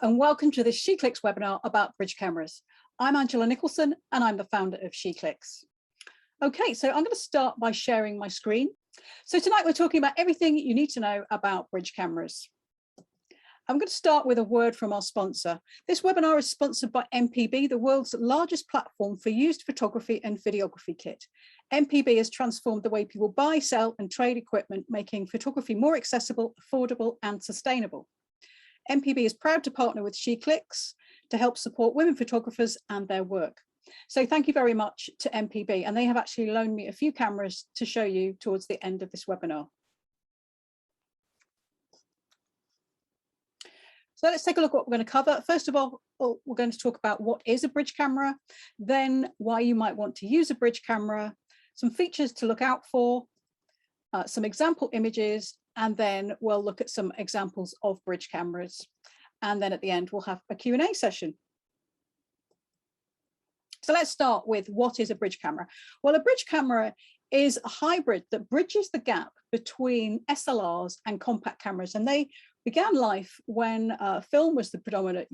and welcome to this SheClicks webinar about bridge cameras. I'm Angela Nicholson and I'm the founder of SheClicks. Okay, so I'm going to start by sharing my screen. So tonight we're talking about everything you need to know about bridge cameras. I'm going to start with a word from our sponsor. This webinar is sponsored by MPB, the world's largest platform for used photography and videography kit. MPB has transformed the way people buy, sell and trade equipment, making photography more accessible, affordable and sustainable. MPB is proud to partner with SheClicks to help support women photographers and their work. So thank you very much to MPB, and they have actually loaned me a few cameras to show you towards the end of this webinar. So let's take a look at what we're going to cover. First of all, we're going to talk about what is a bridge camera, then why you might want to use a bridge camera, some features to look out for, some example images, and then we'll look at some examples of bridge cameras. And then at the end, we'll have a Q&A session. So let's start with what is a bridge camera? Well, a bridge camera is a hybrid that bridges the gap between SLRs and compact cameras. And they began life when film was the predominant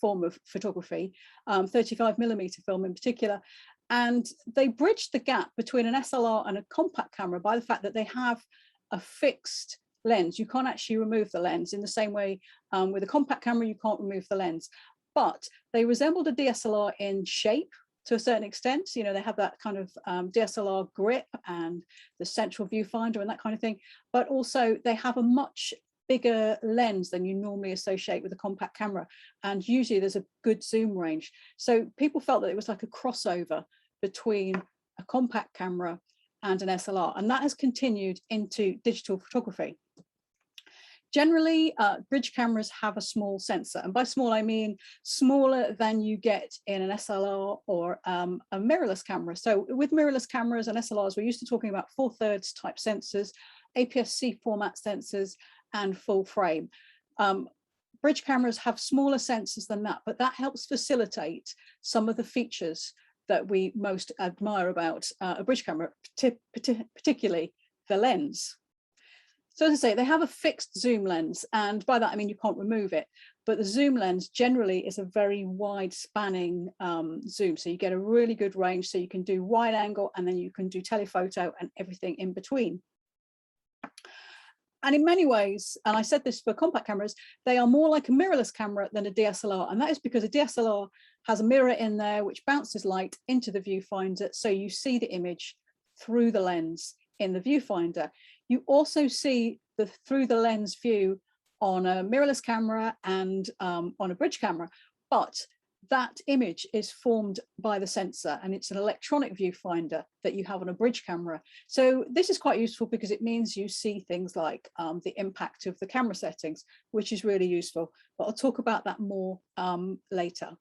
form of photography, 35mm film in particular. And they bridged the gap between an SLR and a compact camera by the fact that they have a fixed lens. You can't actually remove the lens in the same way with a compact camera, you can't remove the lens. But they resembled a DSLR in shape to a certain extent. You know, they have that kind of DSLR grip and the central viewfinder and that kind of thing. But also they have a much bigger lens than you normally associate with a compact camera. And usually there's a good zoom range. So people felt that it was like a crossover between a compact camera and an SLR. And that has continued into digital photography. Generally, bridge cameras have a small sensor, and by small I mean smaller than you get in an SLR or a mirrorless camera. So with mirrorless cameras and SLRs, we're used to talking about 4/3 type sensors, APS-C format sensors, and full frame. Bridge cameras have smaller sensors than that, but that helps facilitate some of the features that we most admire about a bridge camera, particularly the lens. So as I say, they have a fixed zoom lens, and by that I mean you can't remove it, but the zoom lens generally is a very wide spanning zoom, so you get a really good range, so you can do wide angle and then you can do telephoto and everything in between. And in many ways, and I said this for compact cameras, they are more like a mirrorless camera than a DSLR, and that is because a DSLR has a mirror in there which bounces light into the viewfinder, so you see the image through the lens in the viewfinder. You also see the through the lens view on a mirrorless camera and on a bridge camera, but that image is formed by the sensor, and it's an electronic viewfinder that you have on a bridge camera. So this is quite useful because it means you see things like the impact of the camera settings, which is really useful, but I'll talk about that more later.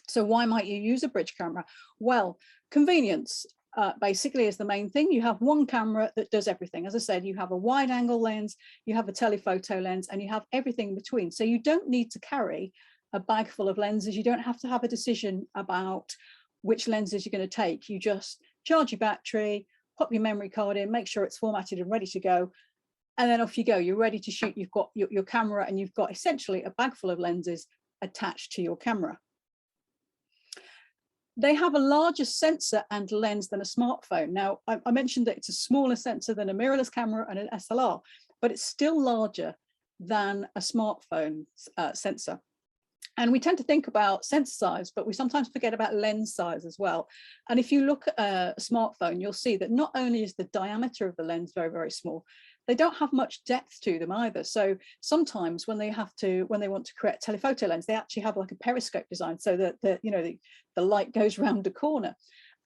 So why might you use a bridge camera? Well, convenience. Basically is the main thing. You have one camera that does everything. As I said, you have a wide angle lens, you have a telephoto lens, and you have everything in between. So you don't need to carry a bag full of lenses. You don't have to have a decision about which lenses you're going to take. You just charge your battery, pop your memory card in, make sure it's formatted and ready to go, and then off you go. You're ready to shoot. You've got your camera, and you've got essentially a bag full of lenses attached to your camera. They have a larger sensor and lens than a smartphone. Now, I mentioned that it's a smaller sensor than a mirrorless camera and an SLR, but it's still larger than a smartphone sensor. And we tend to think about sensor size, but we sometimes forget about lens size as well. And if you look at a smartphone, you'll see that not only is the diameter of the lens very, very small, they don't have much depth to them either. So sometimes when they want to create a telephoto lens, they actually have like a periscope design so that the light goes round the corner.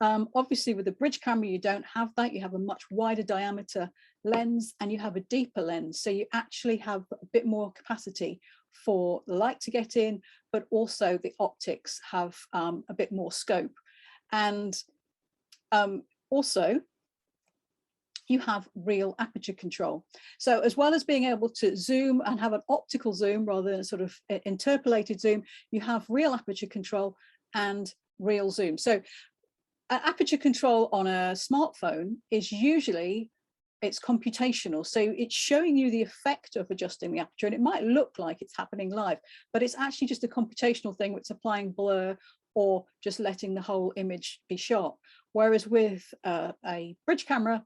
Obviously with the bridge camera, you don't have that. You have a much wider diameter lens and you have a deeper lens. So you actually have a bit more capacity for the light to get in, but also the optics have a bit more scope. And also, you have real aperture control. So as well as being able to zoom and have an optical zoom rather than sort of interpolated zoom, you have real aperture control and real zoom. So aperture control on a smartphone is usually it's computational. So it's showing you the effect of adjusting the aperture, and it might look like it's happening live, but it's actually just a computational thing which is applying blur or just letting the whole image be sharp. Whereas with a bridge camera,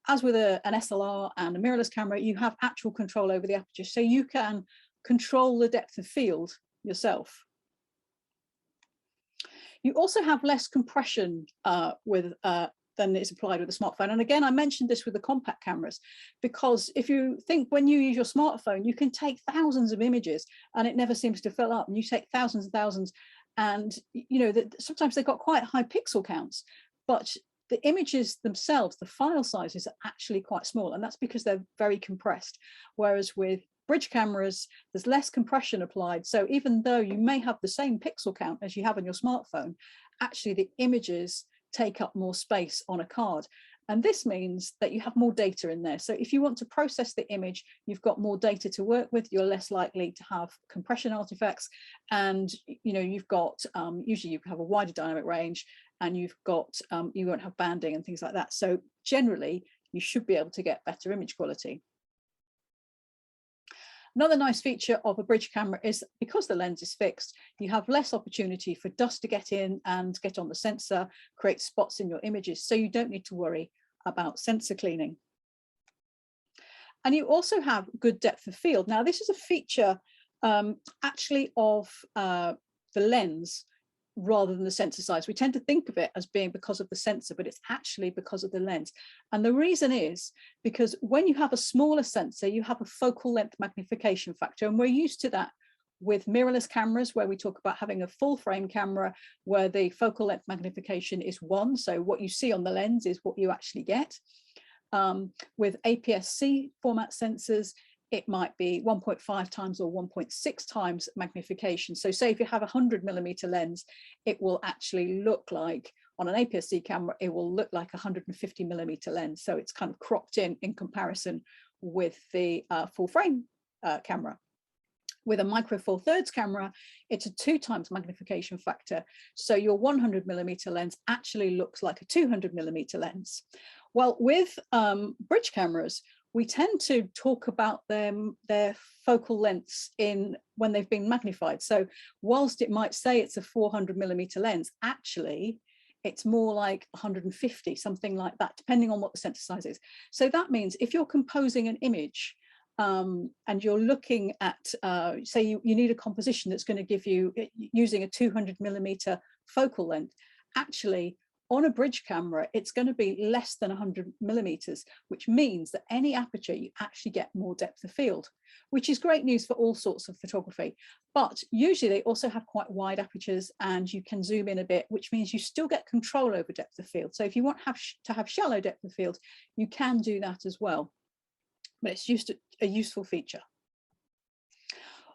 as with an SLR and a mirrorless camera, you have actual control over the aperture. So you can control the depth of field yourself. You also have less compression than is applied with a smartphone. And again, I mentioned this with the compact cameras, because if you think when you use your smartphone, you can take thousands of images and it never seems to fill up. And you take thousands and thousands, and sometimes they've got quite high pixel counts, but the images themselves, the file sizes are actually quite small, and that's because they're very compressed. Whereas with bridge cameras, there's less compression applied. So even though you may have the same pixel count as you have on your smartphone, actually the images take up more space on a card. And this means that you have more data in there. So if you want to process the image, you've got more data to work with, you're less likely to have compression artifacts. And you've got, usually you have a wider dynamic range, and you've got, you won't have banding and things like that. So generally, you should be able to get better image quality. Another nice feature of a bridge camera is because the lens is fixed, you have less opportunity for dust to get in and get on the sensor, create spots in your images, so you don't need to worry about sensor cleaning. And you also have good depth of field. Now, this is a feature actually of the lens rather than the sensor size. We tend to think of it as being because of the sensor, but it's actually because of the lens. And the reason is because when you have a smaller sensor, you have a focal length magnification factor. And we're used to that with mirrorless cameras, where we talk about having a full frame camera where the focal length magnification is 1. So what you see on the lens is what you actually get. With APS-C format sensors, it might be 1.5 times or 1.6 times magnification. So say if you have a 100mm lens, it will actually look like, on an APS-C camera, it will look like a 150mm lens. So it's kind of cropped in comparison with the full frame camera. With a micro four thirds camera, it's a 2 times magnification factor. So your 100mm lens actually looks like a 200mm lens. Well, with bridge cameras, we tend to talk about their focal lengths when they've been magnified. So whilst it might say it's a 400mm lens, actually it's more like 150, something like that, depending on what the sensor size is. So that means if you're composing an image and you're looking at, say you need a composition that's going to give you, using a 200mm focal length, actually on a bridge camera, it's going to be less than 100mm, which means that any aperture, you actually get more depth of field, which is great news for all sorts of photography. But usually they also have quite wide apertures, and you can zoom in a bit, which means you still get control over depth of field. So if you want to have shallow depth of field, you can do that as well. But it's just a useful feature.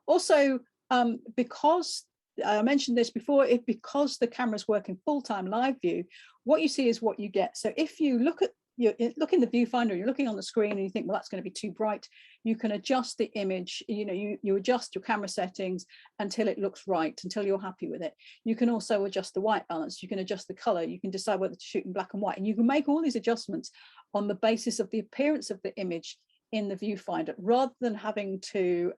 Also, because I mentioned this before, because the cameras work in full-time live view, what you see is what you get. So if you look in the viewfinder, you're looking on the screen and you think, well, that's going to be too bright, you can adjust the image, you adjust your camera settings until it looks right, until you're happy with it. You can also adjust the white balance, you can adjust the color, you can decide whether to shoot in black and white, and you can make all these adjustments on the basis of the appearance of the image in the viewfinder, rather than having to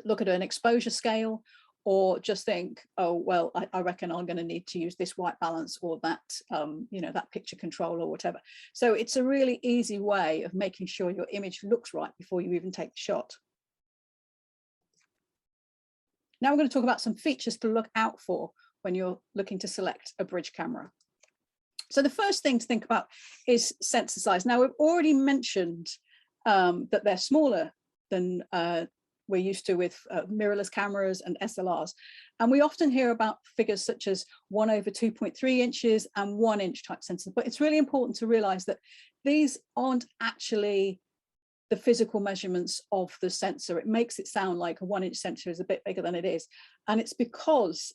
look at an exposure scale, or just think, oh, well, I reckon I'm going to need to use this white balance or that, that picture control or whatever. So it's a really easy way of making sure your image looks right before you even take the shot. Now we're going to talk about some features to look out for when you're looking to select a bridge camera. So the first thing to think about is sensor size. Now, we've already mentioned that they're smaller than we're used to with mirrorless cameras and SLRs. And we often hear about figures such as 1/2.3 inches and 1 inch type sensors. But it's really important to realize that these aren't actually the physical measurements of the sensor. It makes it sound like a 1 inch sensor is a bit bigger than it is. And it's because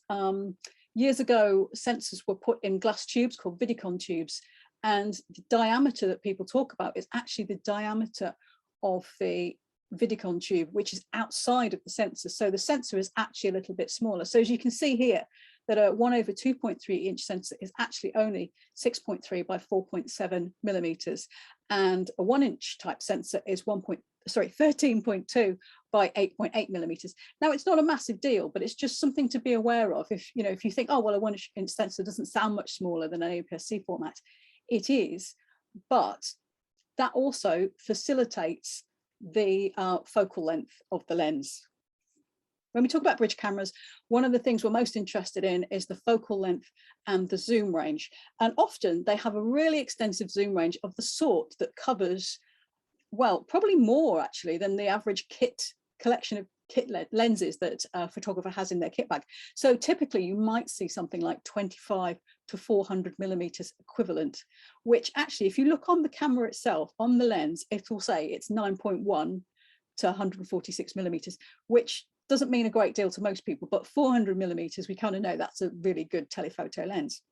years ago, sensors were put in glass tubes called Vidicon tubes. And the diameter that people talk about is actually the diameter of the Vidicon tube, which is outside of the sensor. So the sensor is actually a little bit smaller. So as you can see here, that a 1/2.3" sensor is actually only 6.3 by 4.7 millimeters, and a 1" type sensor is 13.2 by 8.8 millimeters. Now, it's not a massive deal, but it's just something to be aware of. If you think, oh well, a 1" sensor doesn't sound much smaller than an APS-C format, it is, but that also facilitates the focal length of the lens. When we talk about bridge cameras, one of the things we're most interested in is the focal length and the zoom range. And often they have a really extensive zoom range of the sort that covers, well, probably more actually than the average collection of kit lenses that a photographer has in their kit bag. So typically you might see something like 25 to 400 millimeters equivalent, which actually, if you look on the camera itself, on the lens, it will say it's 9.1 to 146 millimeters, which doesn't mean a great deal to most people, but 400 millimeters, we kind of know that's a really good telephoto lens.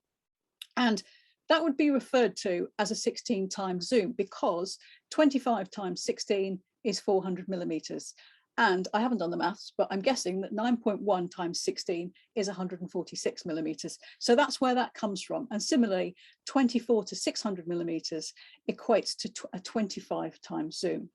And that would be referred to as a 16 times zoom, because 25 times 16 is 400 millimeters. And I haven't done the maths, but I'm guessing that 9.1 times 16 is 146 millimeters. So that's where that comes from. And similarly, 24 to 600 millimeters equates to a 25 times zoom.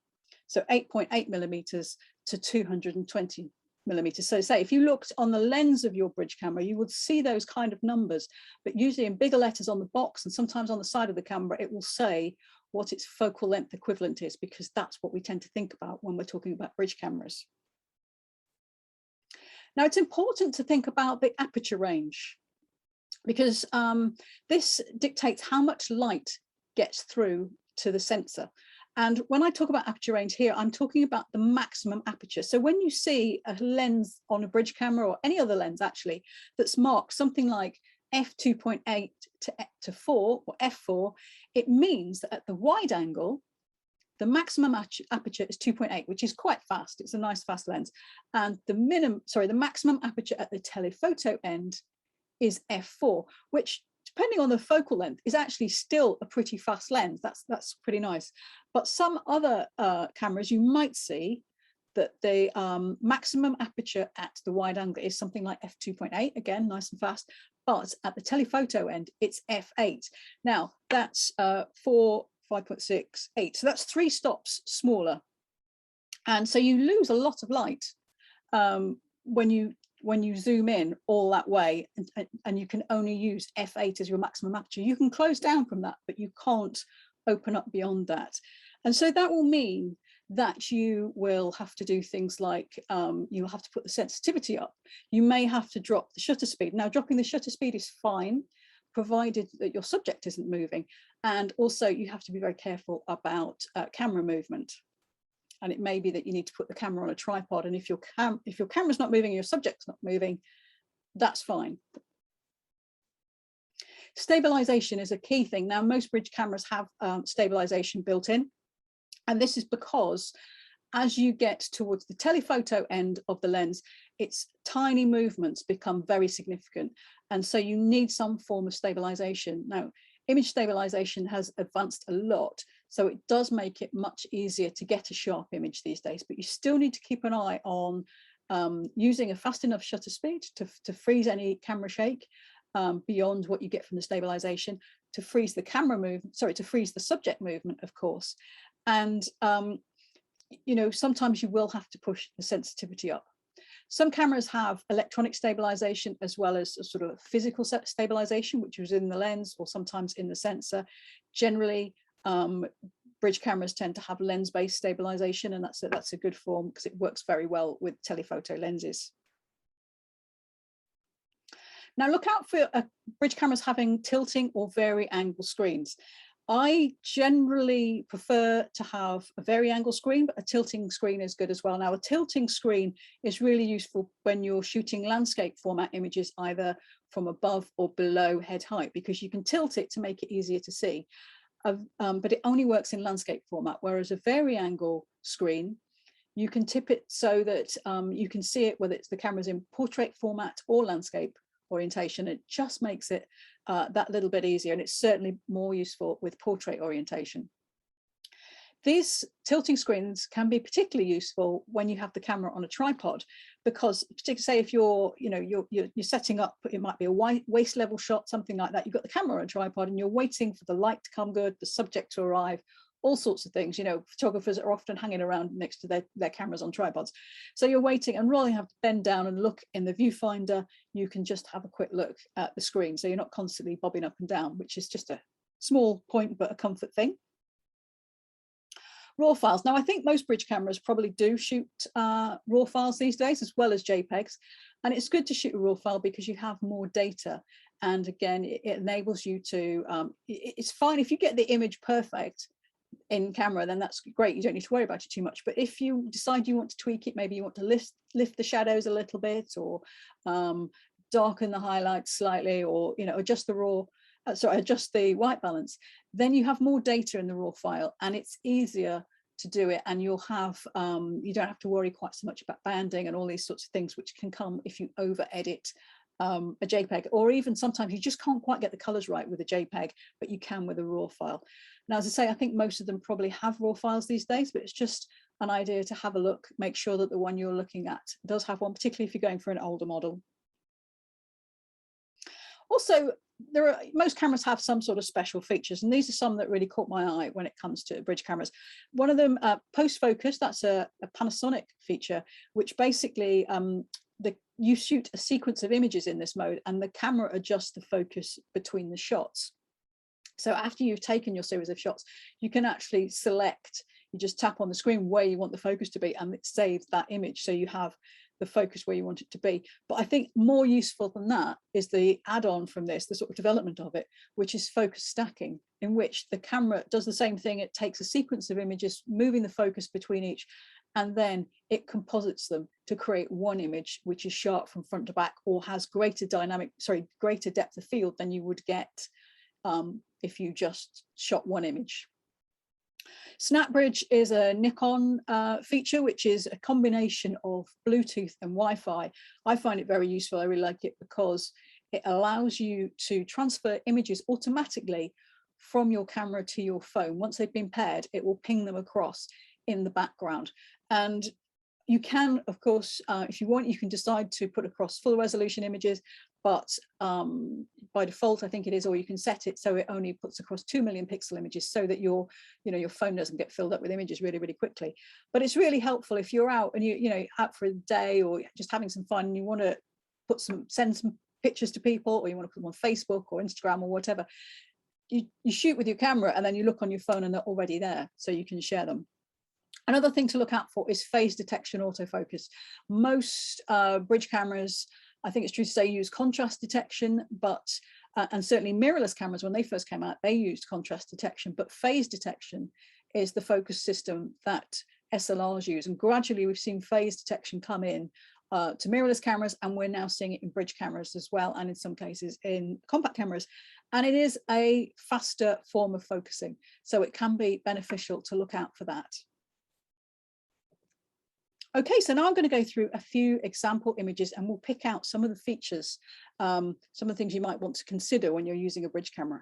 So 8.8 millimeters to 220 millimeters. So say if you looked on the lens of your bridge camera, you would see those kind of numbers, but usually in bigger letters on the box and sometimes on the side of the camera, it will say what its focal length equivalent is, because that's what we tend to think about when we're talking about bridge cameras. Now, it's important to think about the aperture range, because this dictates how much light gets through to the sensor. And when I talk about aperture range here, I'm talking about the maximum aperture. So when you see a lens on a bridge camera, or any other lens actually, that's marked something like f2.8 to 4 or f4, it means that at the wide angle, the maximum aperture is 2.8, which is quite fast. It's a nice fast lens. And the maximum aperture at the telephoto end is f4, which, depending on the focal length, is actually still a pretty fast lens. That's pretty nice. But some other cameras, you might see that the maximum aperture at the wide angle is something like f2.8, again, nice and fast. But at the telephoto end, it's f8. Now, that's 4, 5.6, 8. So that's 3 stops smaller. And so you lose a lot of light when you zoom in all that way, and you can only use f8 as your maximum aperture. You can close down from that, but you can't open up beyond that. And so that will mean that you will have to do things like you'll have to put the sensitivity up. You may have to drop the shutter speed. Now, dropping the shutter speed is fine, provided that your subject isn't moving. And also you have to be very careful about camera movement. And it may be that you need to put the camera on a tripod. And if your camera's not moving, your subject's not moving, that's fine. Stabilization is a key thing. Now, most bridge cameras have stabilization built in. And this is because as you get towards the telephoto end of the lens, its tiny movements become very significant. And so you need some form of stabilization. Now, image stabilization has advanced a lot, so it does make it much easier to get a sharp image these days, but you still need to keep an eye on using a fast enough shutter speed to freeze any camera shake beyond what you get from the stabilization, to freeze the camera movement, to freeze the subject movement, of course. And sometimes you will have to push the sensitivity up. Some cameras have electronic stabilization as well as a sort of physical stabilization, which is in the lens or sometimes in the sensor. Generally, bridge cameras tend to have lens-based stabilization, and that's a good form because it works very well with telephoto lenses. Now, look out for bridge cameras having tilting or vari-angle screens. I generally prefer to have a vari-angle screen, but a tilting screen is good as well. Now, a tilting screen is really useful when you're shooting landscape format images, either from above or below head height, because you can tilt it to make it easier to see. But it only works in landscape format, whereas a vari-angle screen, you can tip it so that you can see it, whether it's the camera's in portrait format or landscape orientation. It just makes it that little bit easier, and it's certainly more useful with portrait orientation. These tilting screens can be particularly useful when you have the camera on a tripod, because particularly say if you're setting up, it might be a waist level shot, something like that. You've got the camera on a tripod and you're waiting for the light to come good, the subject to arrive, all sorts of things. Photographers are often hanging around next to their cameras on tripods. So you're waiting, and rather than have to bend down and look in the viewfinder, you can just have a quick look at the screen. So you're not constantly bobbing up and down, which is just a small point, but a comfort thing. RAW files. Now, I think most bridge cameras probably do shoot RAW files these days, as well as JPEGs. And it's good to shoot a RAW file because you have more data. And again, it enables you to, it's fine if you get the image perfect in camera, then that's great. You don't need to worry about it too much. But if you decide you want to tweak it, maybe you want to lift the shadows a little bit, or darken the highlights slightly, or adjust the raw, adjust the white balance, then you have more data in the raw file, and it's easier to do it. And you'll have you don't have to worry quite so much about banding and all these sorts of things, which can come if you over edit a JPEG, or even sometimes you just can't quite get the colors right with a JPEG, but you can with a raw file. Now, as I say, I think most of them probably have raw files these days, but it's just an idea to have a look, make sure that the one you're looking at does have one, particularly if you're going for an older model. Also, most cameras have some sort of special features, and these are some that really caught my eye when it comes to bridge cameras. One of them, post focus, that's a Panasonic feature, which basically you shoot a sequence of images in this mode, and the camera adjusts the focus between the shots. So after you've taken your series of shots, you can actually select, you just tap on the screen where you want the focus to be, and it saves that image. So you have the focus where you want it to be. But I think more useful than that is the add-on from this, the sort of development of it, which is focus stacking, in which the camera does the same thing. It takes a sequence of images, moving the focus between each, and then it composites them to create one image which is sharp from front to back, or has greater depth of field than you would get if you just shot one image. SnapBridge is a Nikon feature, which is a combination of Bluetooth and Wi-Fi. I find it very useful. I really like it because it allows you to transfer images automatically from your camera to your phone. Once they've been paired, it will ping them across in the background. And you can, of course, if you want, you can decide to put across full resolution images, but by default, I think it is, or you can set it so it only puts across 2 million pixel images, so that your phone doesn't get filled up with images really, really quickly. But it's really helpful if you're out and you're out for a day, or just having some fun, and you want to send some pictures to people, or you want to put them on Facebook or Instagram or whatever. You shoot with your camera, and then you look on your phone and they're already there, so you can share them. Another thing to look out for is phase detection autofocus. Most bridge cameras, I think it's true to say, use contrast detection, but and certainly mirrorless cameras, when they first came out, they used contrast detection, but phase detection is the focus system that SLRs use. And gradually we've seen phase detection come in to mirrorless cameras, and we're now seeing it in bridge cameras as well, and in some cases in compact cameras. And it is a faster form of focusing, so it can be beneficial to look out for that. Okay, so now I'm going to go through a few example images, and we'll pick out some of the features, some of the things you might want to consider when you're using a bridge camera.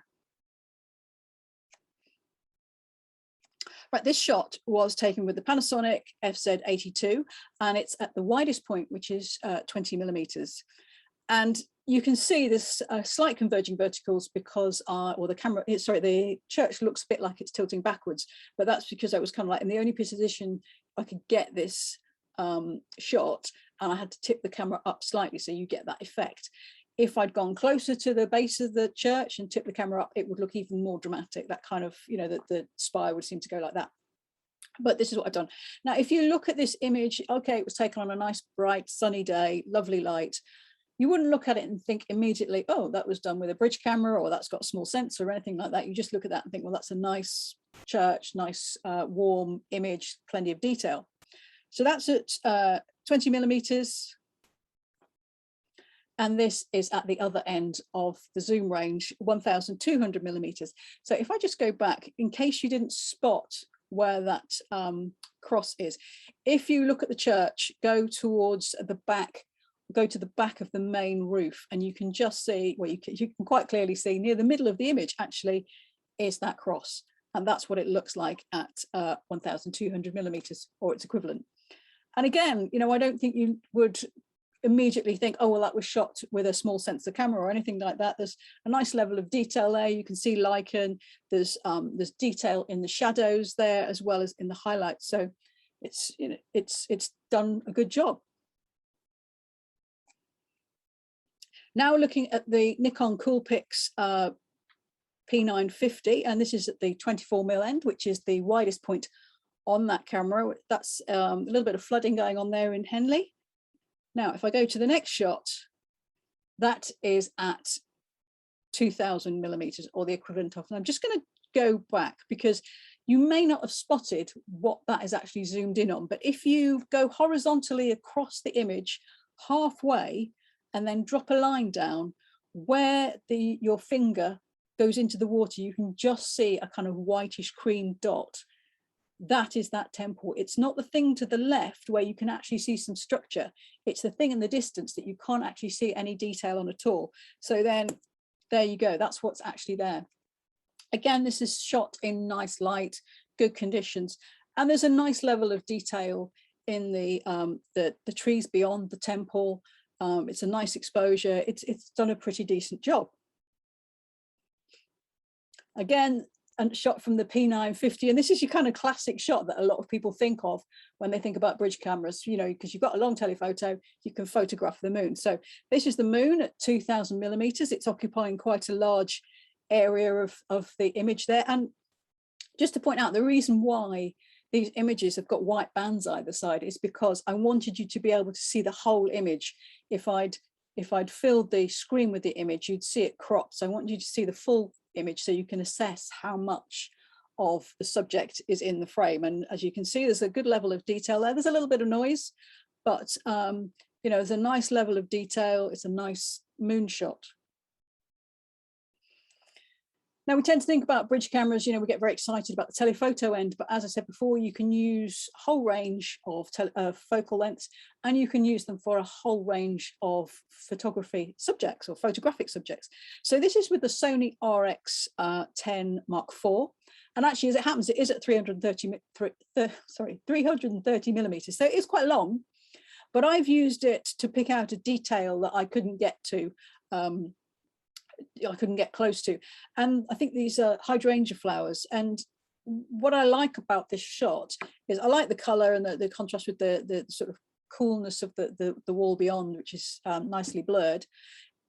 Right, this shot was taken with the Panasonic FZ82, and it's at the widest point, which is 20 millimeters. And you can see this slight converging verticals because, the church looks a bit like it's tilting backwards, but that's because I was kind of like in the only position I could get this shot, and I had to tip the camera up slightly so you get that effect. If I'd gone closer to the base of the church and tipped the camera up, it would look even more dramatic. That kind of, the spire would seem to go like that. But this is what I've done. Now, if you look at this image, okay, it was taken on a nice, bright, sunny day, lovely light. You wouldn't look at it and think immediately, oh, that was done with a bridge camera, or that's got a small sensor or anything like that. You just look at that and think, well, that's a nice church, nice, warm image, plenty of detail. So that's at 20 millimeters. And this is at the other end of the zoom range, 1200 millimeters. So if I just go back, in case you didn't spot where that cross is, if you look at the church, go towards the back, go to the back of the main roof, and you can just see, well, you can quite clearly see near the middle of the image actually is that cross. And that's what it looks like at 1,200 millimeters or its equivalent. And again, you know, I don't think you would immediately think, oh, well, that was shot with a small sensor camera or anything like that. There's a nice level of detail there. You can see lichen. There's detail in the shadows there as well as in the highlights. So it's, you know, it's done a good job. Now looking at the Nikon Coolpix P950, and this is at the 24mm end, which is the widest point on that camera. That's a little bit of flooding going on there in Henley. Now, if I go to the next shot, that is at 2,000 millimeters or the equivalent of, and I'm just going to go back because you may not have spotted what that is actually zoomed in on, but if you go horizontally across the image halfway and then drop a line down where your finger goes into the water, you can just see a kind of whitish cream dot. That is that temple. It's not the thing to the left where you can actually see some structure. It's the thing in the distance that you can't actually see any detail on at all. So then there you go. That's what's actually there. Again, this is shot in nice light, good conditions. And there's a nice level of detail in the trees beyond the temple. It's a nice exposure. It's done a pretty decent job. Again, a shot from the P950, and this is your kind of classic shot that a lot of people think of when they think about bridge cameras, you know, because you've got a long telephoto, you can photograph the moon. So this is the moon at 2,000 millimeters. It's occupying quite a large area of the image there. And just to point out, the reason why these images have got white bands either side is because I wanted you to be able to see the whole image. If I'd filled the screen with the image, you'd see it cropped. So I want you to see the full image so you can assess how much of the subject is in the frame. And as you can see, there's a good level of detail there. There's a little bit of noise, but you know, there's a nice level of detail. It's a nice moonshot. Now, we tend to think about bridge cameras, you know, we get very excited about the telephoto end, but as I said before, you can use a whole range of focal lengths, and you can use them for a whole range of photography subjects or photographic subjects. So this is with the Sony RX10 Mark IV. And actually, as it happens, it is at 330 millimeters. So it's quite long, but I've used it to pick out a detail that I couldn't get to. I couldn't get close to, and I think these are hydrangea flowers. And what I like about this shot is I like the color and the contrast with the sort of coolness of the wall beyond, which is nicely blurred,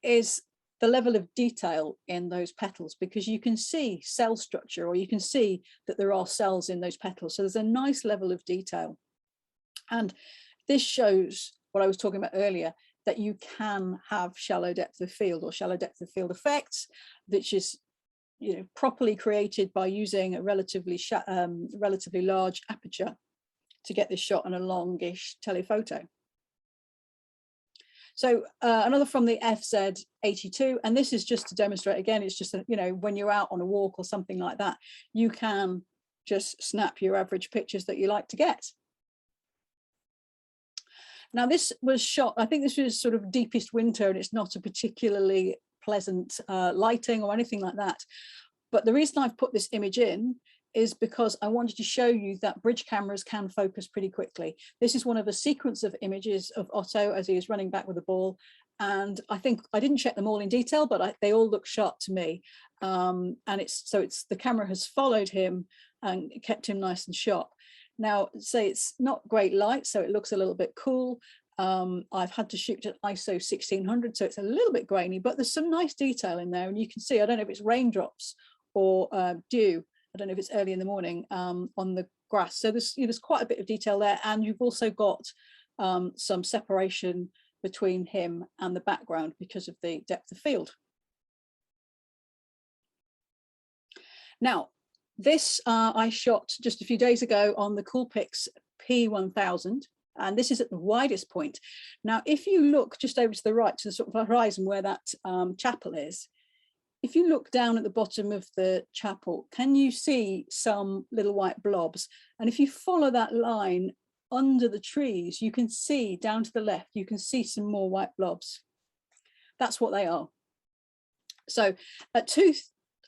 is the level of detail in those petals, because you can see cell structure, or you can see that there are cells in those petals. So there's a nice level of detail, and this shows what I was talking about earlier, that you can have shallow depth of field or shallow depth of field effects, which is, you know, properly created by using a relatively large aperture to get this shot on a longish telephoto. So another from the FZ82, and this is just to demonstrate again, it's just, you know, when you're out on a walk or something like that, you can just snap your average pictures that you like to get. Now, this was shot, I think this was sort of deepest winter, and it's not a particularly pleasant lighting or anything like that. But the reason I've put this image in is because I wanted to show you that bridge cameras can focus pretty quickly. This is one of a sequence of images of Otto as he is running back with the ball. And I think I didn't check them all in detail, but they all look sharp to me. And it's the camera has followed him and kept him nice and sharp. Now, say it's not great light, so it looks a little bit cool. I've had to shoot at ISO 1600, so it's a little bit grainy, but there's some nice detail in there. And you can see, I don't know if it's raindrops or dew. I don't know if it's early in the morning on the grass. So there's quite a bit of detail there. And you've also got some separation between him and the background because of the depth of field. Now, this I shot just a few days ago on the Coolpix P1000, and this is at the widest point. Now, if you look just over to the right, to the sort of horizon where that chapel is, if you look down at the bottom of the chapel, can you see some little white blobs? And if you follow that line under the trees, you can see down to the left, you can see some more white blobs. That's what they are. So at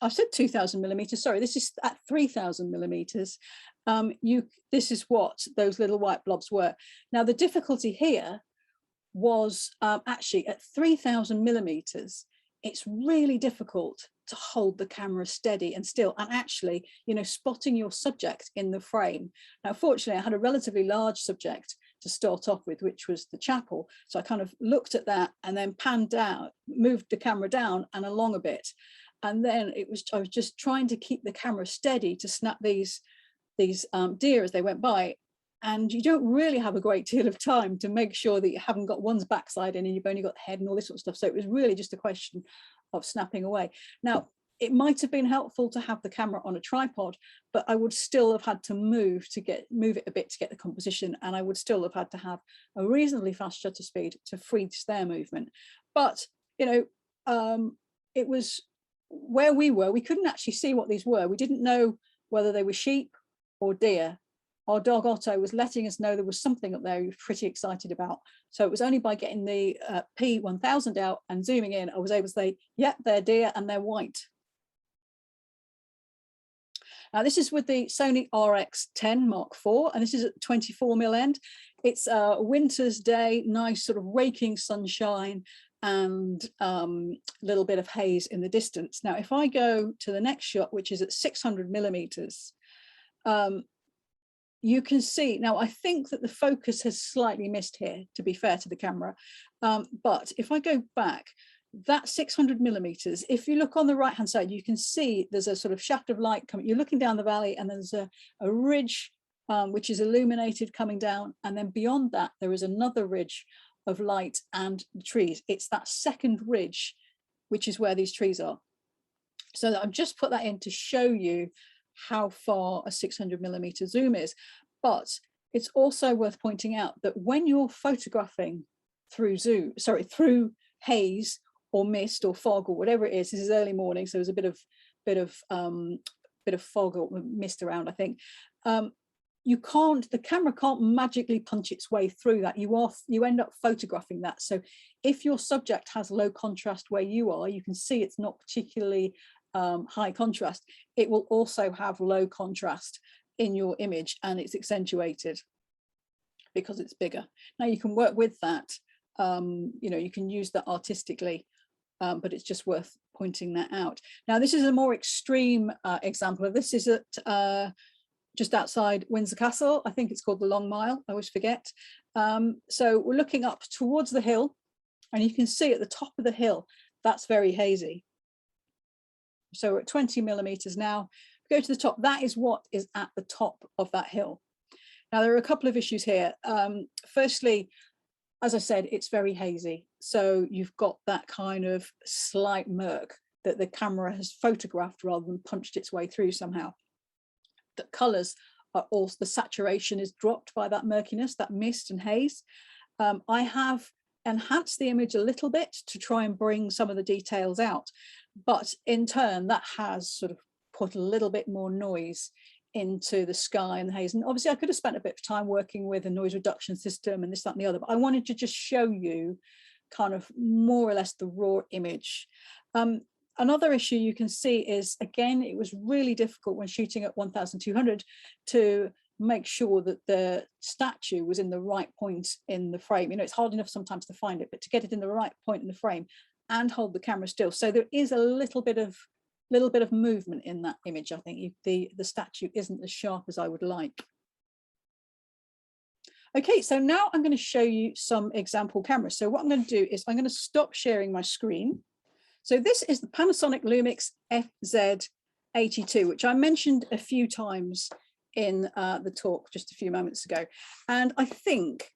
I said 2000 millimeters, sorry, this is at 3000 millimeters. This is what those little white blobs were. Now, the difficulty here was actually at 3000 millimeters, it's really difficult to hold the camera steady and still, and actually, you know, spotting your subject in the frame. Now, fortunately, I had a relatively large subject to start off with, which was the chapel. So I kind of looked at that and then panned down, moved the camera down and along a bit. And then I was just trying to keep the camera steady to snap these deer as they went by. And you don't really have a great deal of time to make sure that you haven't got one's backside in and you've only got the head and all this sort of stuff. So it was really just a question of snapping away. Now, it might have been helpful to have the camera on a tripod, but I would still have had to move it a bit to get the composition, and I would still have had to have a reasonably fast shutter speed to freeze their movement. But, you know, it was where we were, we couldn't actually see what these were. We didn't know whether they were sheep or deer. Our dog Otto was letting us know there was something up there he was pretty excited about. So it was only by getting the P1000 out and zooming in, I was able to say, yep, they're deer and they're white. Now, this is with the Sony RX10 Mark IV, and this is at 24mm end. It's a winter's day, nice sort of raking sunshine and a little bit of haze in the distance. Now, if I go to the next shot, which is at 600mm, you can see, now I think that the focus has slightly missed here, to be fair to the camera. But if I go back, that 600mm, if you look on the right hand side, you can see there's a sort of shaft of light coming. You're looking down the valley and there's a ridge which is illuminated coming down. And then beyond that, there is another ridge of light and the trees. It's that second ridge, which is where these trees are. So I've just put that in to show you how far a 600mm zoom is. But it's also worth pointing out that when you're photographing through haze or mist or fog or whatever it is, this is early morning, so there's a bit of fog or mist around, I think. The camera can't magically punch its way through that. You end up photographing that. So if your subject has low contrast where you are, you can see it's not particularly high contrast. It will also have low contrast in your image, and it's accentuated because it's bigger. Now you can work with that. You know, you can use that artistically, but it's just worth pointing that out. Now, this is a more extreme example of this. Is at just outside Windsor Castle. I think it's called the Long Mile. I always forget. So we're looking up towards the hill, and you can see at the top of the hill, that's very hazy. So we're at 20mm now. Go to the top, that is what is at the top of that hill. Now, there are a couple of issues here. Firstly, as I said, it's very hazy. So you've got that kind of slight murk that the camera has photographed rather than punched its way through somehow. The colors are also, the saturation is dropped by that murkiness, that mist and haze. I have enhanced the image a little bit to try and bring some of the details out. But in turn, that has sort of put a little bit more noise into the sky and the haze. And obviously I could have spent a bit of time working with a noise reduction system and this, that, and the other, but I wanted to just show you kind of more or less the raw image. Another issue you can see is, again, it was really difficult when shooting at 1200 to make sure that the statue was in the right point in the frame. You know, it's hard enough sometimes to find it, but to get it in the right point in the frame and hold the camera still. So there is a little bit of movement in that image. I think the statue isn't as sharp as I would like. Okay, so now I'm going to show you some example cameras. So what I'm going to do is I'm going to stop sharing my screen. So this is the Panasonic Lumix FZ82, which I mentioned a few times in the talk just a few moments ago. And I think,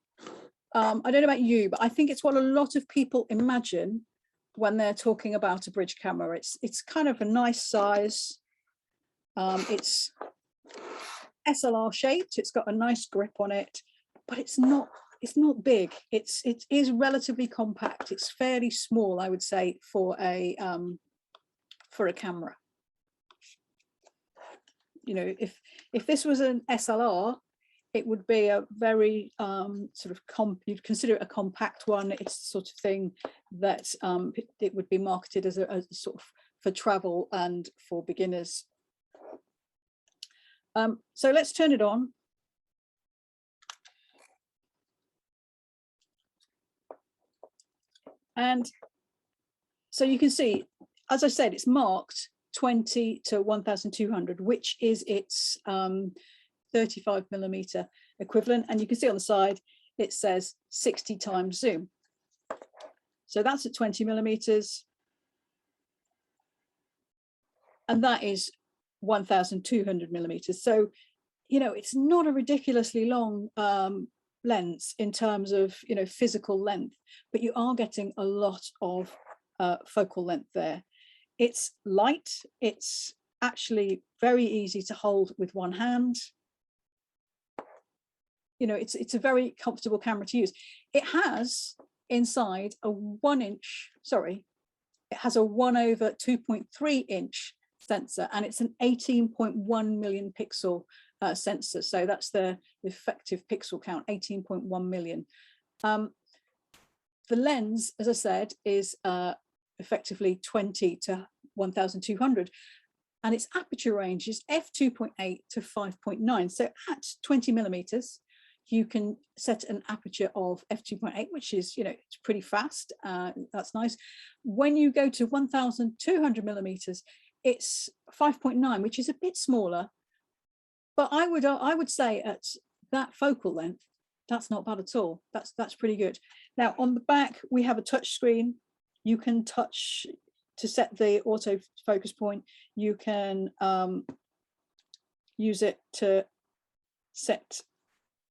I don't know about you, but I think it's what a lot of people imagine when they're talking about a bridge camera. It's kind of a nice size. It's SLR shaped. It's got a nice grip on it, but it's not big. It is relatively compact. It's fairly small, I would say, for a camera. You know, if this was an SLR, it would be a very you'd consider it a compact one. It's the sort of thing that it would be marketed as a sort of for travel and for beginners. So let's turn it on. And so you can see, as I said, it's marked 20 to 1200, which is its 35mm equivalent. And you can see on the side, it says 60 times zoom. So that's at 20mm. And that is 1200mm. So, you know, it's not a ridiculously long lens in terms of, you know, physical length, but you are getting a lot of focal length there. It's light. It's actually very easy to hold with one hand. You know, it's a very comfortable camera to use. It has inside a 1-inch, sorry, it has a 1/2.3 inch sensor, and it's an 18.1 million pixel sensor. So that's the effective pixel count, 18.1 million. The lens, as I said, is effectively 20 to 1200, and its aperture range is f2.8 to 5.9. So at 20mm, you can set an aperture of f2.8, which is, you know, it's pretty fast. That's nice. When you go to 1200mm, it's 5.9, which is a bit smaller. But I would say at that focal length, that's not bad at all. That's pretty good. Now on the back, we have a touch screen. You can touch to set the autofocus point. You can use it to set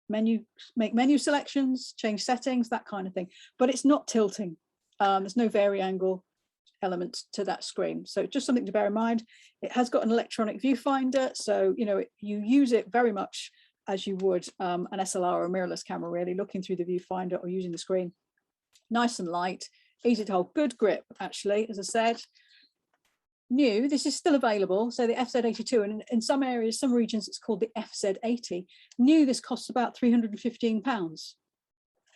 make menu selections, change settings, that kind of thing. But it's not tilting. There's no vari-angle element to that screen. So just something to bear in mind. It has got an electronic viewfinder. So, you know, you use it very much as you would an SLR or a mirrorless camera, really, looking through the viewfinder or using the screen. Nice and light, easy to hold, good grip, actually, as I said. New, this is still available, so the FZ82, and in some areas, some regions, it's called the FZ80. New, this costs about £315,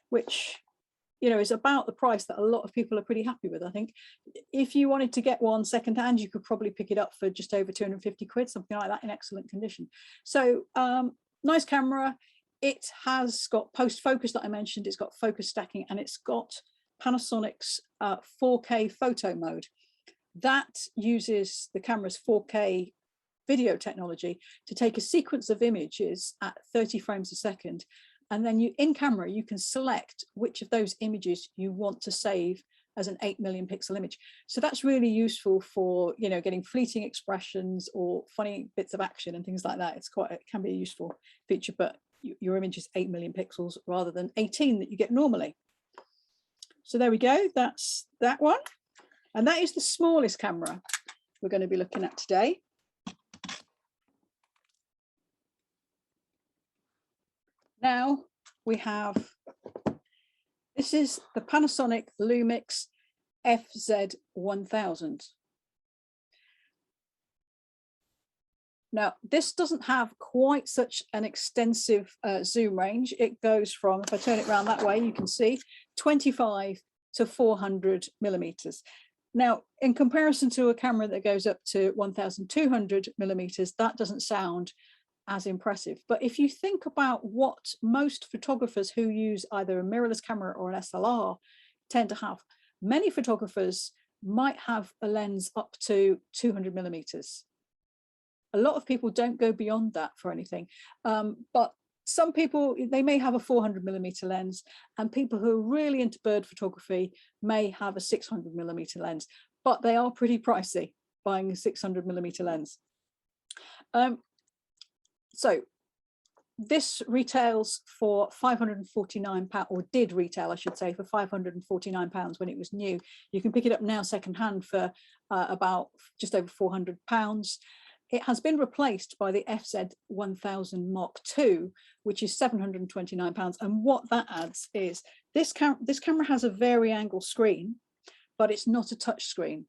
which, you know, is about the price that a lot of people are pretty happy with, I think. If you wanted to get one secondhand, you could probably pick it up for just over 250 quid, something like that, in excellent condition. So nice camera. It has got post focus that I mentioned. It's got focus stacking, and it's got Panasonic's 4K photo mode. That uses the camera's 4K video technology to take a sequence of images at 30 frames a second. And then in camera, you can select which of those images you want to save as an 8 million pixel image. So that's really useful for, you know, getting fleeting expressions or funny bits of action and things like that. It can be a useful feature, but your image is 8 million pixels rather than 18 that you get normally. So there we go. That's that one. And that is the smallest camera we're going to be looking at today. Now we have, this is the Panasonic Lumix FZ1000. Now, this doesn't have quite such an extensive zoom range. It goes from, if I turn it around that way, you can see 25 to 400mm. Now, in comparison to a camera that goes up to 1200mm, that doesn't sound as impressive. But if you think about what most photographers who use either a mirrorless camera or an SLR tend to have, many photographers might have a lens up to 200mm. A lot of people don't go beyond that for anything, but some people, they may have a 400mm lens, and people who are really into bird photography may have a 600mm lens, but they are pretty pricey, buying a 600mm lens. So this retails for £549, or did retail, I should say, for £549 when it was new. You can pick it up now secondhand for about just over £400. It has been replaced by the FZ1000 Mark II, which is £729. And what that adds is this camera has a vari-angle screen, but it's not a touch screen.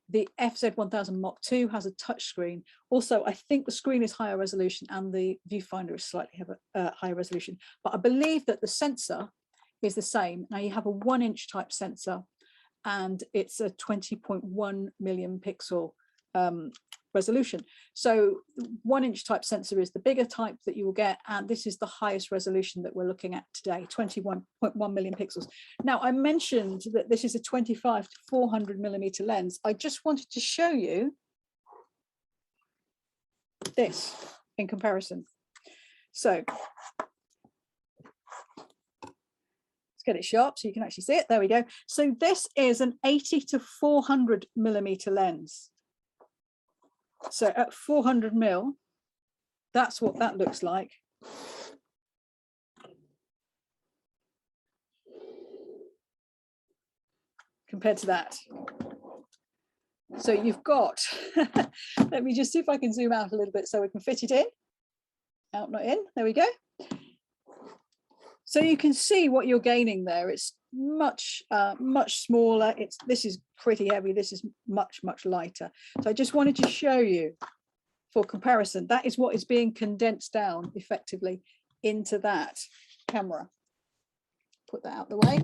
The FZ1000 Mark II has a touch screen. Also, I think the screen is higher resolution and the viewfinder is slightly higher resolution, but I believe that the sensor is the same. Now you have a 1-inch type sensor, and it's a 20.1 million pixel resolution. So 1-inch type sensor is the bigger type that you will get, and this is the highest resolution that we're looking at today, 21.1 million pixels. Now, I mentioned that this is a 25 to 400 millimeter lens. I just wanted to show you this in comparison. So let's get it sharp so you can actually see it. There we go. So this is an 80 to 400 millimeter lens. So at 400 mil, that's what that looks like. Compared to that. So you've got, let me just see if I can zoom out a little bit so we can fit it in. Out, not in, there we go. So you can see what you're gaining there. It's much smaller. This is pretty heavy. This is much lighter. So I just wanted to show you for comparison. That is what is being condensed down effectively into that camera. Put that out the way.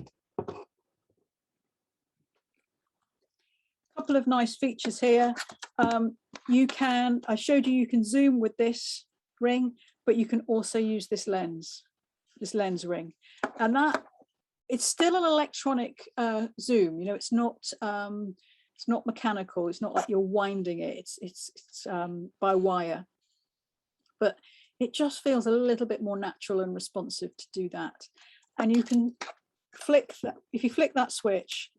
A couple of nice features here. I showed you can zoom with this ring, but you can also use this lens ring, and that it's still an electronic zoom. You know, it's not mechanical. It's not like you're winding it. It's by wire, but it just feels a little bit more natural and responsive to do that. And you can flick that. If you flick that switch,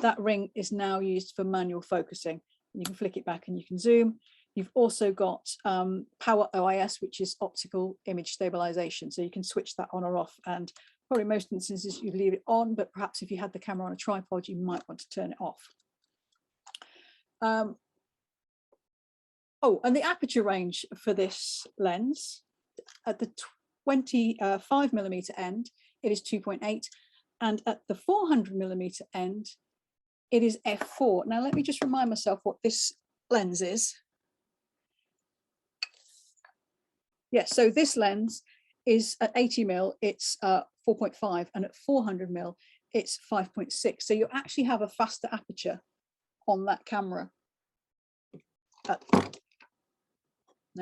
that ring is now used for manual focusing. You can flick it back and you can zoom. You've also got power OIS, which is optical image stabilization. So you can switch that on or off, and probably most instances you leave it on, but perhaps if you had the camera on a tripod, you might want to turn it off. Oh, and the aperture range for this lens, at the 25 millimeter end, it is 2.8, and at the 400 millimeter end, it is f4. Now, let me just remind myself what this lens is. Yes, so this lens is at 80 mil, it's 4.5, and at 400 mil, it's 5.6. So you actually have a faster aperture on that camera. There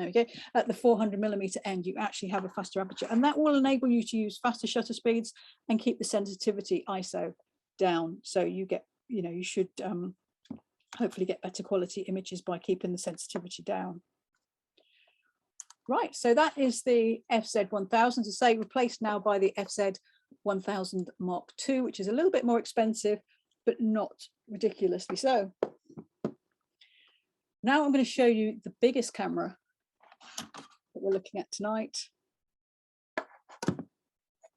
we go. At the 400 millimeter end, you actually have a faster aperture, and that will enable you to use faster shutter speeds and keep the sensitivity ISO down. So you get, you know, you should hopefully get better quality images by keeping the sensitivity down. Right, so that is the FZ1000, to say replaced now by the FZ1000 Mark II, which is a little bit more expensive, but not ridiculously so. Now I'm going to show you the biggest camera that we're looking at tonight.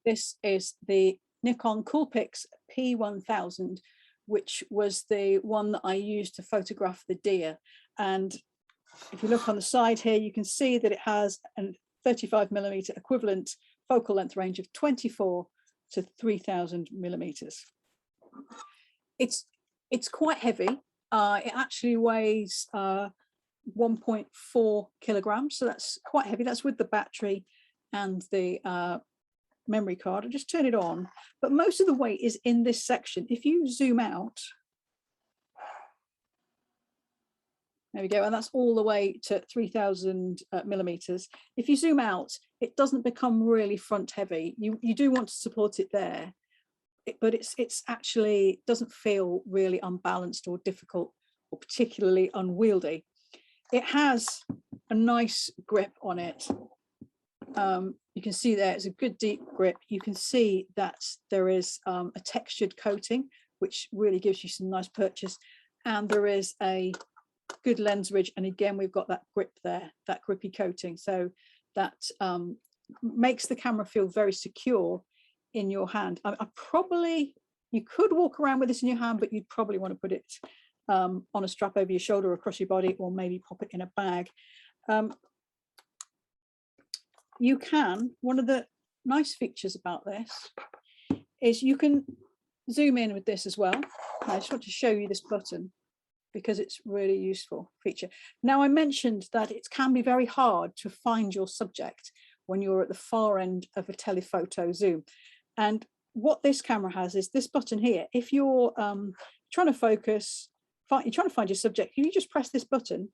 This is the Nikon Coolpix P1000, which was the one that I used to photograph the deer. And if you look on the side here, you can see that it has a 35 millimeter equivalent focal length range of 24 to 3000 millimeters. It's quite heavy. It actually weighs 1.4 kilograms, so that's quite heavy. That's with the battery and the memory card. I'll just turn it on, but most of the weight is in this section. If you zoom out, there we go, and that's all the way to 3000 millimeters. If you zoom out, it doesn't become really front heavy. You do want to support it there, but it's actually doesn't feel really unbalanced or difficult or particularly unwieldy. It has a nice grip on it. You can see there, it's a good deep grip. You can see that there is a textured coating, which really gives you some nice purchase. And there is a good lens ridge. And again, we've got that grip there, that grippy coating. So that makes the camera feel very secure in your hand. You could walk around with this in your hand, but you'd probably want to put it on a strap over your shoulder or across your body, or maybe pop it in a bag. You can, one of the nice features about this is you can zoom in with this as well. I just want to show you this button because it's really useful feature. Now, I mentioned that it can be very hard to find your subject when you're at the far end of a telephoto zoom. And what this camera has is this button here. If you're trying to focus you're trying to find your subject, you just press this button.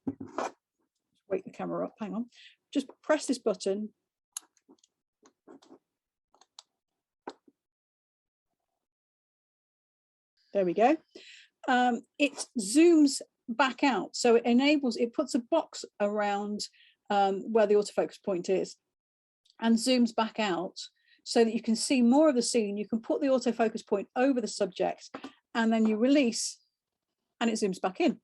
Wake the camera up, hang on. Just press this button. There we go. It zooms back out. So it puts a box around where the autofocus point is and zooms back out so that you can see more of the scene. You can put the autofocus point over the subject and then you release and it zooms back in,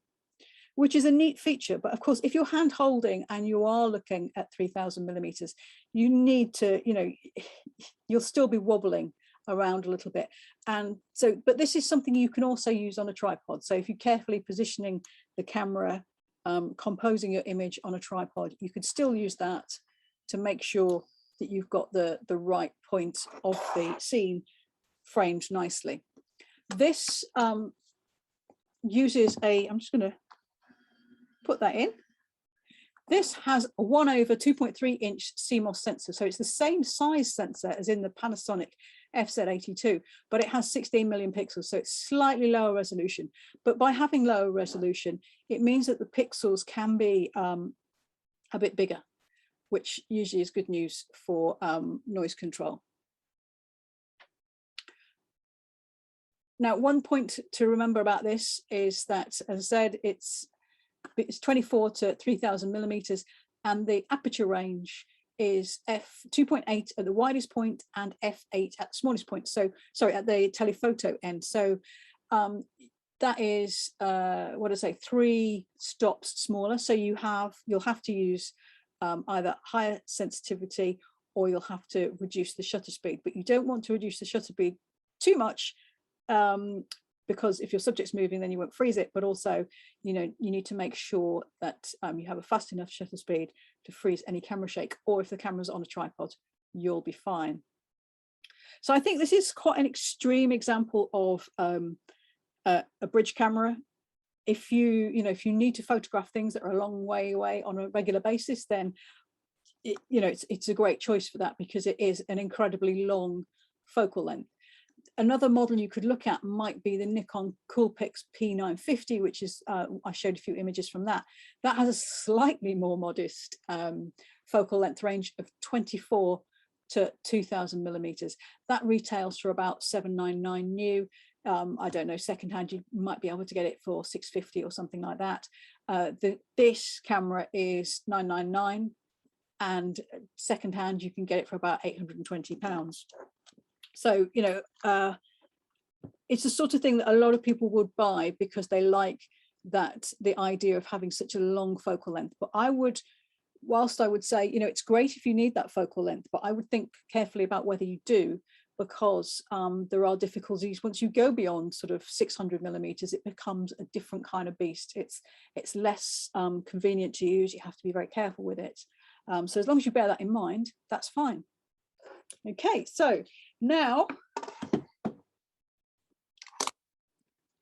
which is a neat feature. But of course, if you're hand holding and you are looking at 3000 millimeters, you need to, you'll still be wobbling around a little bit. And so, but this is something you can also use on a tripod. So if you're carefully positioning the camera, composing your image on a tripod, you could still use that to make sure that you've got the right point of the scene framed nicely. This uses I'm just going to put that in. This has a 1/2.3-inch CMOS sensor. So it's the same size sensor as in the Panasonic FZ82, but it has 16 million pixels. So it's slightly lower resolution. But by having lower resolution, it means that the pixels can be a bit bigger, which usually is good news for noise control. Now, one point to remember about this is that, as I said, it's 24 to 3000 millimeters, and the aperture range is f2.8 at the widest point and f8 at the smallest point. So, sorry, at the telephoto end. So that is, 3 stops smaller. So you'll have to use either higher sensitivity or you'll have to reduce the shutter speed. But you don't want to reduce the shutter speed too much, because if your subject's moving, then you won't freeze it. But also, you need to make sure that you have a fast enough shutter speed to freeze any camera shake, or if the camera's on a tripod, you'll be fine. So I think this is quite an extreme example of a bridge camera. If you need to photograph things that are a long way away on a regular basis, then it's a great choice for that, because it is an incredibly long focal length. Another model you could look at might be the Nikon Coolpix P950, which is, I showed a few images from that. That has a slightly more modest focal length range of 24 to 2000 millimeters. That retails for about $799 new. I don't know, secondhand, you might be able to get it for $650 or something like that. This camera is $999, and secondhand, you can get it for about £820. So, it's the sort of thing that a lot of people would buy because they like the idea of having such a long focal length. But whilst I would say, it's great if you need that focal length, but I would think carefully about whether you do, because there are difficulties. Once you go beyond sort of 600 millimeters, it becomes a different kind of beast. It's less convenient to use. You have to be very careful with it. So as long as you bear that in mind, that's fine. Okay, so now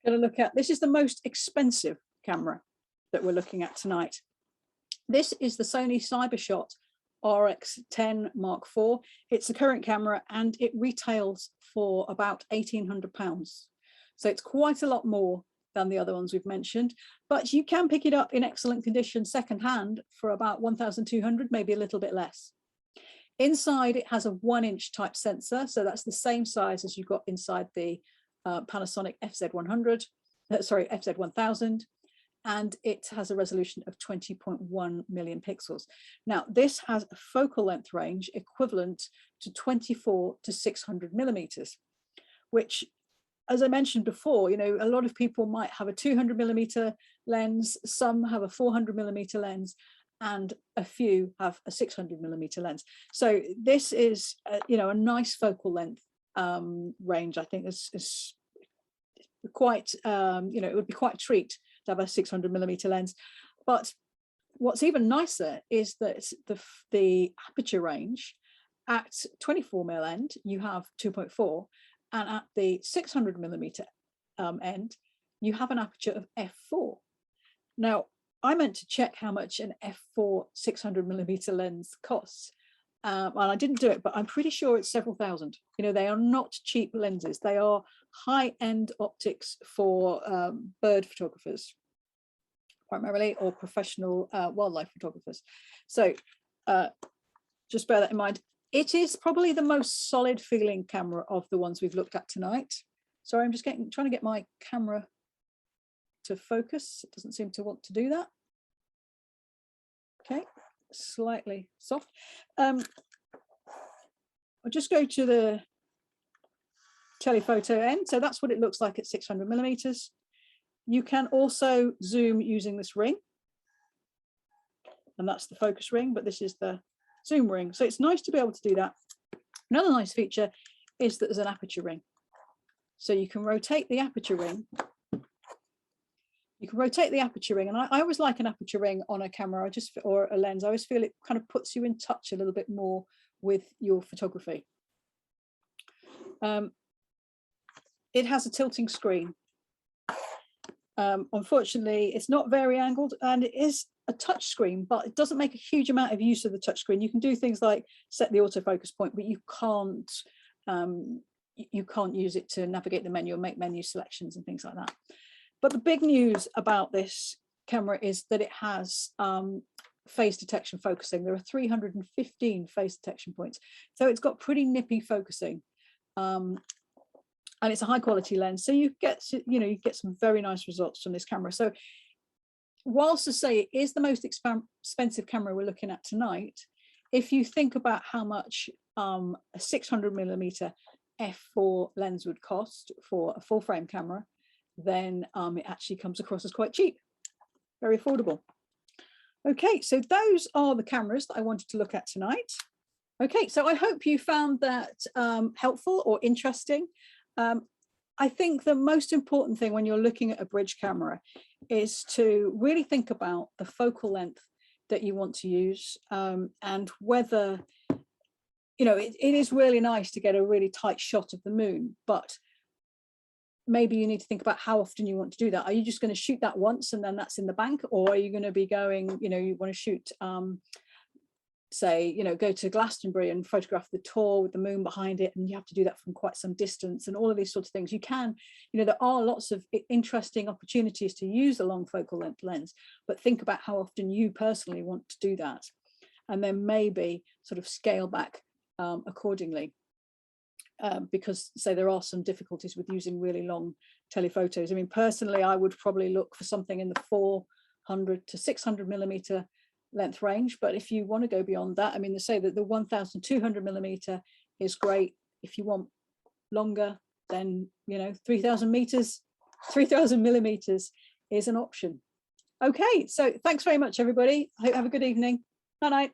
going to look at, this is the most expensive camera that we're looking at tonight. This is the Sony Cybershot RX10 Mark IV. It's the current camera and it retails for about £1,800. So it's quite a lot more than the other ones we've mentioned, but you can pick it up in excellent condition secondhand for about 1,200, maybe a little bit less. Inside, it has a 1-inch type sensor, so that's the same size as you've got inside the Panasonic FZ1000, and it has a resolution of 20.1 million pixels. Now, this has a focal length range equivalent to 24 to 600 millimeters, which, as I mentioned before, a lot of people might have a 200 millimeter lens, some have a 400 millimeter lens, and a few have a 600 millimeter lens. So this is, a nice focal length range. I think is quite, it would be quite a treat to have a 600 millimeter lens. But what's even nicer is that the aperture range at 24 mil end, you have 2.4, and at the 600 millimeter end, you have an aperture of f4. Now, I meant to check how much an f4 600 millimeter lens costs. And I didn't do it, but I'm pretty sure it's several thousand. They are not cheap lenses. They are high-end optics for bird photographers. primarily, or professional wildlife photographers. So just bear that in mind. It is probably the most solid feeling camera of the ones we've looked at tonight. Sorry, I'm just trying to get my camera to focus. It doesn't seem to want to do that. Okay, slightly soft. I'll just go to the telephoto end. So that's what it looks like at 600 millimeters. You can also zoom using this ring, and that's the focus ring, but this is the zoom ring. So it's nice to be able to do that. Another nice feature is that there's an aperture ring. So you can rotate the aperture ring. You can rotate the aperture ring, and I always like an aperture ring on a camera, or a lens. I always feel it kind of puts you in touch a little bit more with your photography. It has a tilting screen. Unfortunately, it's not very angled, and it is a touch screen, but it doesn't make a huge amount of use of the touch screen. You can do things like set the autofocus point, but you can't use it to navigate the menu or make menu selections and things like that. But the big news about this camera is that it has phase detection focusing. There are 315 phase detection points, so it's got pretty nippy focusing. And it's a high quality lens, so you get some very nice results from this camera. So whilst to say it is the most expensive camera we're looking at tonight, if you think about how much a 600 millimeter f4 lens would cost for a full frame camera, then it actually comes across as quite cheap, very affordable. Okay, so those are the cameras that I wanted to look at tonight. Okay, so I hope you found that helpful or interesting. I think the most important thing when you're looking at a bridge camera is to really think about the focal length that you want to use, and whether, it is really nice to get a really tight shot of the moon, but maybe you need to think about how often you want to do that. Are you just going to shoot that once and then that's in the bank, or are you going to be going, you want to shoot say, go to Glastonbury and photograph the Tor with the moon behind it, and you have to do that from quite some distance, and all of these sorts of things. You can, there are lots of interesting opportunities to use a long focal length lens, but think about how often you personally want to do that, and then maybe sort of scale back accordingly. Because say there are some difficulties with using really long telephotos. I mean, personally, I would probably look for something in the 400 to 600 millimeter length range, but if you want to go beyond that, I mean, they say that the 1200 millimeter is great. If you want longer, then 3000 millimeters is an option. Okay, so thanks very much, everybody. I hope you have a good evening. Bye night.